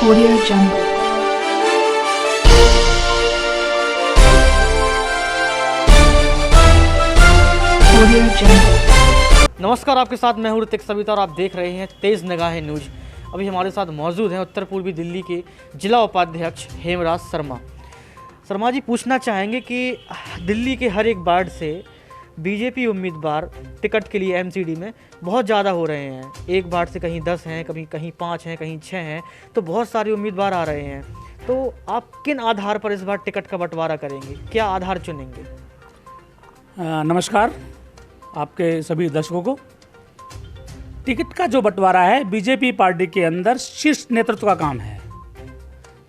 Audio Jungle. Audio Jungle. नमस्कार, आपके साथ मैं हूं ऋतिक सविता और आप देख रहे हैं तेज़ निगाहें न्यूज। अभी हमारे साथ मौजूद हैं उत्तर पूर्वी दिल्ली के जिला उपाध्यक्ष हेमराज शर्मा। शर्मा जी, पूछना चाहेंगे कि दिल्ली के हर एक वार्ड से बीजेपी उम्मीदवार टिकट के लिए एमसीडी में बहुत ज़्यादा हो रहे हैं। एक वार्ड से कहीं 10 हैं, कहीं 5 हैं, कहीं 6 हैं, तो बहुत सारे उम्मीदवार आ रहे हैं। तो आप किन आधार पर इस बार टिकट का बंटवारा करेंगे, क्या आधार चुनेंगे? नमस्कार आपके सभी दर्शकों को। टिकट का जो बंटवारा है बीजेपी पार्टी के अंदर शीर्ष नेतृत्व का काम है।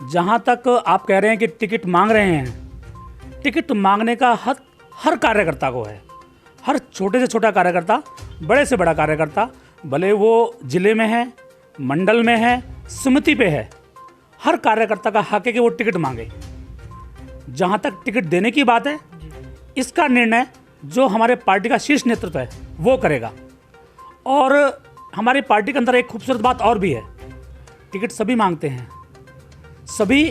जहां तक आप कह रहे हैं कि टिकट मांग रहे हैं, टिकट मांगने का हक हर कार्यकर्ता को है। हर छोटे से छोटा कार्यकर्ता, बड़े से बड़ा कार्यकर्ता, भले वो जिले में है, मंडल में है, समिति पे है, हर कार्यकर्ता का हक है कि वो टिकट मांगे। जहां तक टिकट देने की बात है, इसका निर्णय जो हमारे पार्टी का शीर्ष नेतृत्व है वो करेगा। और हमारी पार्टी के अंदर एक खूबसूरत बात और भी है, टिकट सभी मांगते हैं, सभी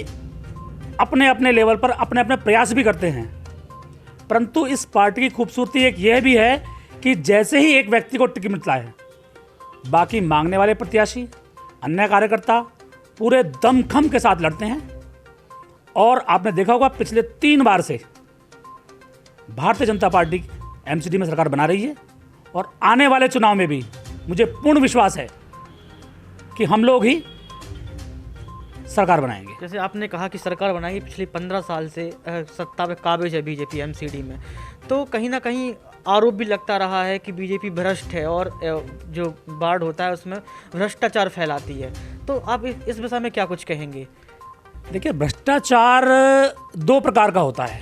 अपने अपने लेवल पर अपने अपने प्रयास भी करते हैं। परंतु इस पार्टी की खूबसूरती एक यह भी है कि जैसे ही एक व्यक्ति को टिकट मिलता है, बाकी मांगने वाले प्रत्याशी, अन्य कार्यकर्ता पूरे दमखम के साथ लड़ते हैं। और आपने देखा होगा पिछले 3 बार से भारतीय जनता पार्टी एमसीडी में सरकार बना रही है और आने वाले चुनाव में भी मुझे पूर्ण विश्वास है कि हम लोग ही सरकार बनाएंगे। जैसे आपने कहा कि सरकार बनाएगी, पिछले 15 साल से सत्ता में काबिज है बीजेपी एमसीडी में, तो कहीं ना कहीं आरोप भी लगता रहा है कि बीजेपी भ्रष्ट है और जो वार्ड होता है उसमें भ्रष्टाचार फैलाती है। तो आप इस विषय में क्या कुछ कहेंगे? देखिए, भ्रष्टाचार 2 प्रकार का होता है।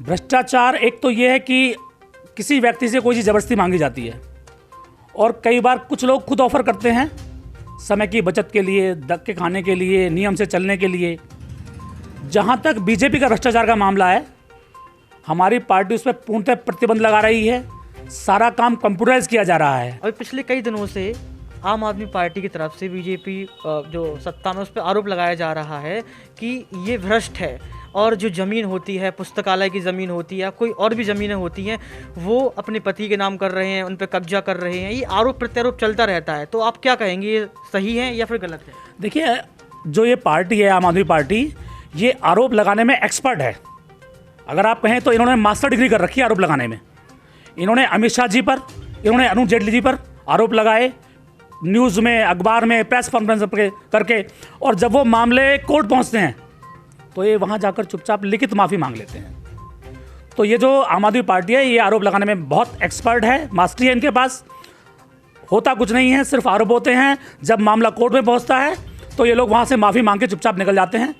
भ्रष्टाचार एक तो ये है कि किसी व्यक्ति से कोई चीज़ ज़बरदस्ती मांगी जाती है, और कई बार कुछ लोग खुद ऑफर करते हैं समय की बचत के लिए, धक्के खाने के लिए, नियम से चलने के लिए। जहां तक बीजेपी का भ्रष्टाचार का मामला है, हमारी पार्टी उस पर पूर्णतः प्रतिबंध लगा रही है। सारा काम कंप्यूटराइज किया जा रहा है। अभी पिछले कई दिनों से आम आदमी पार्टी की तरफ से बीजेपी जो सत्ता में, उस पर आरोप लगाया जा रहा है कि ये भ्रष्ट है और जो ज़मीन होती है, पुस्तकालय की ज़मीन होती है, कोई और भी ज़मीनें होती हैं, वो अपने पति के नाम कर रहे हैं, उन पर कब्जा कर रहे हैं। ये आरोप प्रत्यारोप चलता रहता है। तो आप क्या कहेंगे, ये सही है या फिर गलत है? देखिए, जो ये पार्टी है आम आदमी पार्टी, ये आरोप लगाने में एक्सपर्ट है। अगर आप कहें तो इन्होंने मास्टर डिग्री कर रखी है आरोप लगाने में। इन्होंने अमित शाह जी पर, इन्होंने अरुण जेटली जी पर आरोप लगाए, न्यूज़ में, अखबार में, प्रेस कॉन्फ्रेंस करके, और जब वो मामले कोर्ट पहुँचते हैं तो ये वहाँ जाकर चुपचाप लिखित माफ़ी मांग लेते हैं। तो ये जो आम आदमी पार्टी है, ये आरोप लगाने में बहुत एक्सपर्ट है, मास्टरी है इनके पास। होता कुछ नहीं है, सिर्फ आरोप होते हैं। जब मामला कोर्ट में पहुंचता है तो ये लोग वहाँ से माफ़ी मांग के चुपचाप निकल जाते हैं।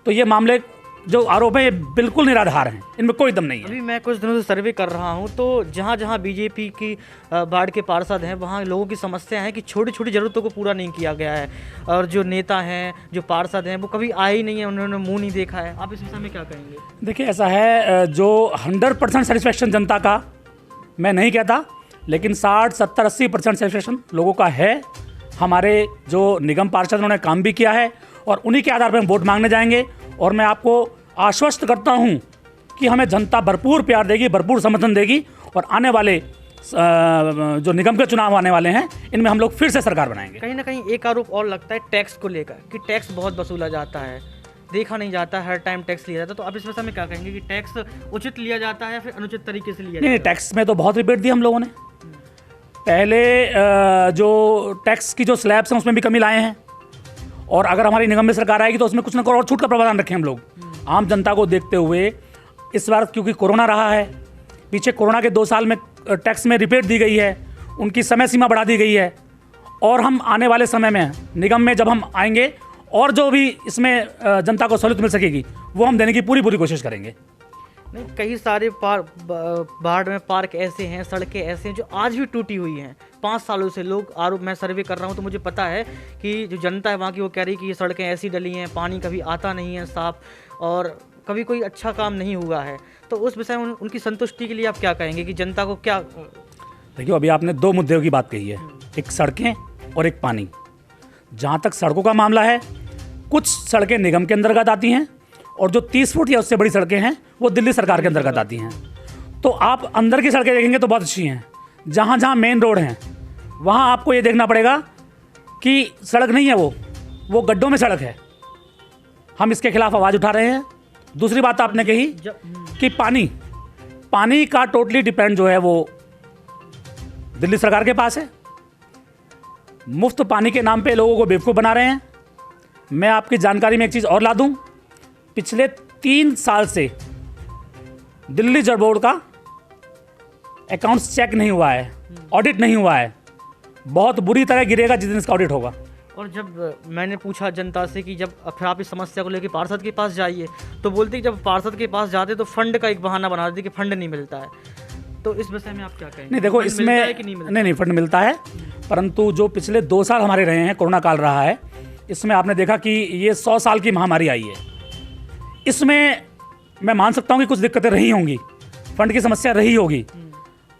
तो ये मामले जो आरोप है ये बिल्कुल निराधार हैं, इनमें कोई दम नहीं है। अभी मैं कुछ दिनों से सर्वे कर रहा हूँ, तो जहाँ जहाँ बीजेपी की वार्ड के पार्षद हैं, वहाँ लोगों की समस्या है कि छोटी छोटी ज़रूरतों को पूरा नहीं किया गया है। और जो नेता हैं, जो पार्षद हैं, वो कभी आए ही नहीं है, उन्होंने मुंह नहीं देखा है। आप इस विषय में क्या कहेंगे? देखिए, ऐसा है, जो 100% सेटिस्फेक्शन जनता का मैं नहीं कहता, लेकिन 60, 70, 80% सेटिस्फेक्शन लोगों का है। हमारे जो निगम पार्षद, उन्होंने काम भी किया है और उन्हीं के आधार पर हम वोट मांगने जाएंगे। और मैं आपको आश्वस्त करता हूं कि हमें जनता भरपूर प्यार देगी, भरपूर समर्थन देगी, और आने वाले जो निगम के चुनाव आने वाले हैं, इनमें हम लोग फिर से सरकार बनाएंगे। कहीं ना कहीं एक आरोप और लगता है टैक्स को लेकर कि टैक्स बहुत वसूला जाता है, देखा नहीं जाता, हर टाइम टैक्स लिया जाता है। तो आप इस विषय में क्या कहेंगे कि टैक्स उचित लिया जाता है या फिर अनुचित तरीके से लिया जाता है? नहीं, टैक्स में तो बहुत रिबेट दी हम लोगों ने। पहले जो टैक्स की जो स्लैब्स हैं उसमें भी कमी लाए हैं, और अगर हमारी निगम में सरकार आएगी तो उसमें कुछ ना कुछ और छूट का प्रावधान रखें हम लोग आम जनता को देखते हुए। इस बार क्योंकि कोरोना रहा है, पीछे कोरोना के 2 साल में टैक्स में रिबेट दी गई है, उनकी समय सीमा बढ़ा दी गई है। और हम आने वाले समय में निगम में जब हम आएंगे, और जो भी इसमें जनता को सहूलियत मिल सकेगी वो हम देने की पूरी कोशिश करेंगे। नहीं, कई सारे वार्ड में पार्क ऐसे हैं, सड़कें ऐसे हैं जो आज भी टूटी हुई हैं। 5 सालों से लोग आरोप, मैं सर्वे कर रहा हूँ तो मुझे पता है कि जो जनता है वहाँ की, वो कह रही है कि ये सड़कें ऐसी डली हैं, पानी कभी आता नहीं है साफ, और कभी कोई अच्छा काम नहीं हुआ है। तो उस विषय में उनकी संतुष्टि के लिए आप क्या कहेंगे कि जनता को क्या? देखिए, अभी आपने 2 मुद्दों की बात कही है, एक सड़कें और एक पानी। जहाँ तक सड़कों का मामला है, कुछ सड़कें निगम के अंतर्गत आती हैं और जो 30 फुट या उससे बड़ी सड़कें हैं वो दिल्ली सरकार के अंतर्गत आती हैं। तो आप अंदर की सड़कें देखेंगे तो बहुत अच्छी हैं। जहाँ जहाँ मेन रोड हैं वहाँ आपको ये देखना पड़ेगा कि सड़क नहीं है, वो गड्ढों में सड़क है। हम इसके खिलाफ आवाज़ उठा रहे हैं। दूसरी बात आपने कही कि पानी का टोटली डिपेंड जो है वो दिल्ली सरकार के पास है। मुफ्त पानी के नाम पे लोगों को बेवकूफ़ बना रहे हैं। मैं आपकी जानकारी में एक चीज़ और ला दूं, पिछले 3 साल से दिल्ली जल बोर्ड का अकाउंट्स चेक नहीं हुआ है, ऑडिट नहीं हुआ है। बहुत बुरी तरह गिरेगा जिस दिन इसका ऑडिट होगा। और जब मैंने पूछा जनता से कि जब फिर आप इस समस्या को लेकर पार्षद के पास जाइए, तो बोलते कि जब पार्षद के पास जाते तो फंड का एक बहाना बना देते कि फंड नहीं मिलता है। तो इस विषय में आप क्या कहेंगे? नहीं देखो, इसमें नहीं फंड मिलता है, परंतु जो पिछले 2 साल हमारे रहे हैं, कोरोना काल रहा है, इसमें आपने देखा कि ये 100 साल की महामारी आई है। इसमें मैं मान सकता हूँ कि कुछ दिक्कतें रही होंगी, फंड की समस्या रही होगी,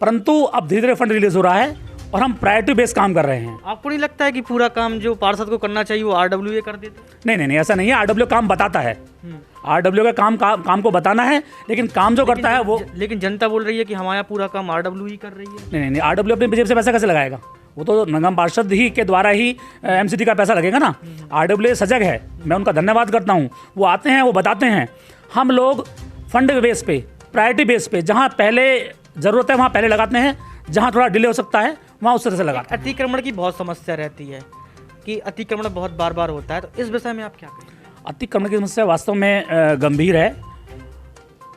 परंतु अब धीरे धीरे फंड रिलीज हो रहा है और हम प्रायोरिटी बेस काम कर रहे हैं। आपको नहीं लगता है कि पूरा काम जो पार्षद को करना चाहिए वो RWA कर देते? नहीं, ऐसा नहीं है। RWA काम बताता है, RWA का काम को बताना है, लेकिन काम जो करता है वो। लेकिन जनता बोल रही है कि हमारा पूरा काम RWA कर रही है। नहीं, RWA अपनी जेब से पैसा कैसे लगाएगा? वो तो नगम पार्षद ही के द्वारा ही MCD का पैसा लगेगा ना। RWA सजग है, मैं उनका धन्यवाद करता हूँ। वो आते हैं, वो बताते हैं। हम लोग फंड बेस पे, प्रायोरिटी बेस पे, जहाँ पहले ज़रूरत है वहाँ पहले लगाते हैं, जहाँ थोड़ा डिले हो सकता है वहाँ उस तरह से लगाते हैं। अतिक्रमण की बहुत समस्या रहती है कि अतिक्रमण बहुत बार होता है, तो इस विषय में आप क्या कहेंगे? अतिक्रमण की समस्या वास्तव में गंभीर है।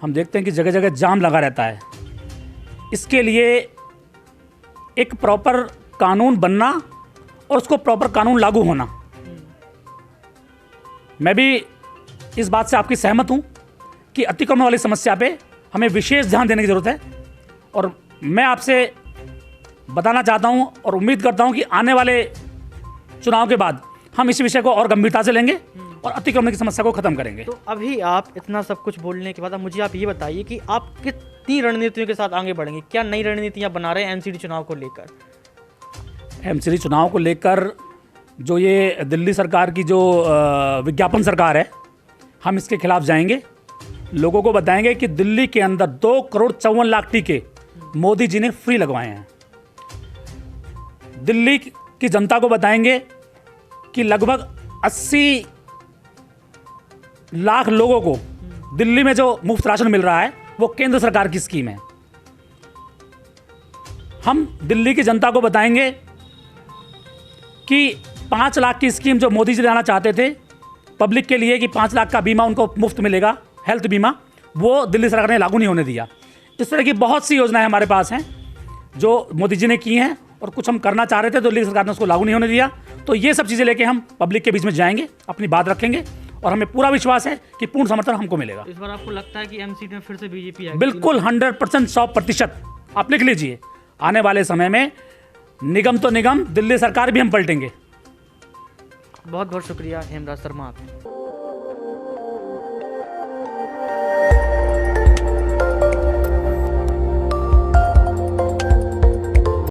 हम देखते हैं कि जगह जगह जाम लगा रहता है। इसके लिए एक प्रॉपर कानून बनना और उसको प्रॉपर कानून लागू होना। मैं भी इस बात से आपकी सहमत हूं कि अतिक्रमण वाली समस्या पे हमें विशेष ध्यान देने की ज़रूरत है। और मैं आपसे बताना चाहता हूं और उम्मीद करता हूं कि आने वाले चुनाव के बाद हम इस विषय को और गंभीरता से लेंगे और अतिक्रमण की समस्या को खत्म करेंगे। तो अभी आप इतना सब कुछ बोलने के बाद अब मुझे आप ये बताइए कि आप कितनी रणनीतियों के साथ आगे बढ़ेंगे? क्या नई रणनीतियाँ बना रहे हैं MCD चुनाव को लेकर? MCD चुनाव को लेकर जो ये दिल्ली सरकार की जो विज्ञापन सरकार है, हम इसके खिलाफ जाएंगे। लोगों को बताएंगे कि दिल्ली के अंदर 2,54,00,000 टीके मोदी जी ने फ्री लगवाए हैं। दिल्ली की जनता को बताएंगे कि लगभग 80 लाख लोगों को दिल्ली में जो मुफ्त राशन मिल रहा है वो केंद्र सरकार की स्कीम है। हम दिल्ली की जनता को बताएंगे कि 5 लाख की स्कीम जो मोदी जी लाना चाहते थे पब्लिक के लिए कि 5 लाख का बीमा उनको मुफ्त मिलेगा, हेल्थ बीमा, वो दिल्ली सरकार ने लागू नहीं होने दिया। इस तरह की बहुत सी योजनाएं हमारे पास हैं जो मोदी जी ने की हैं और कुछ हम करना चाह रहे थे तो दिल्ली सरकार ने उसको लागू नहीं होने दिया। तो ये सब चीज़ें लेके हम पब्लिक के बीच में जाएंगे, अपनी बात रखेंगे और हमें पूरा विश्वास है कि पूर्ण समर्थन हमको मिलेगा। इस बार आपको लगता है कि MCD में फिर से बीजेपी आएगी? बिल्कुल 100%, 100%। आप लिख लीजिए, आने वाले समय में निगम तो निगम, दिल्ली सरकार भी हम पलटेंगे। बहुत बहुत शुक्रिया हेमराज शर्मा आप।